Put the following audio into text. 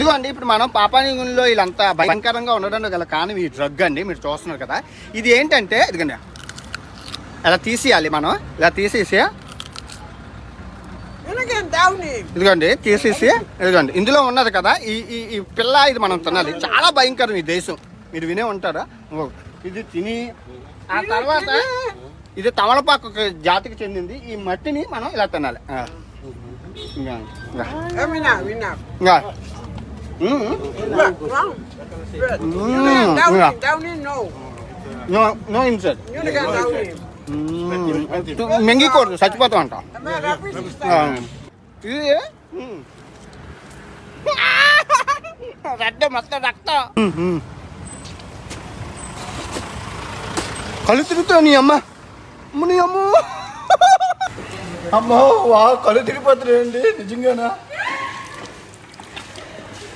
ఇదిగోండి ఇప్పుడు మనం పాపానిగునిలో వీళ్ళంతా భయంకరంగా ఉండడానికి గల కారణం ఈ డ్రగ్ అండి. మీరు చూస్తున్నారు కదా, ఇది ఏంటంటే ఇదిగండి ఇలా తీసేయాలి. మనం ఇలా తీసేసి ఇదిగోండి తీసేసి ఇదిగోండి ఇందులో ఉన్నది కదా ఈ పిల్ల, ఇది మనం తినాలి. చాలా భయంకరం ఈ దేశం, మీరు వినే ఉంటారా. ఇది తిని ఆ తర్వాత ఇది తమలపాకు జాతికి చెందింది. ఈ మట్టిని మనం ఇలా తినాలి. మెంగికూడదు, చచ్చిపోతాం అంట. ఇది రక్తం మొత్తం రక్తం కళ్ళు తిరుగుతావు నీ అమ్మ. నీ అమ్మ అమ్మో వా కళ్ళు తిరిగిపోతున్నాయండి నిజంగానా.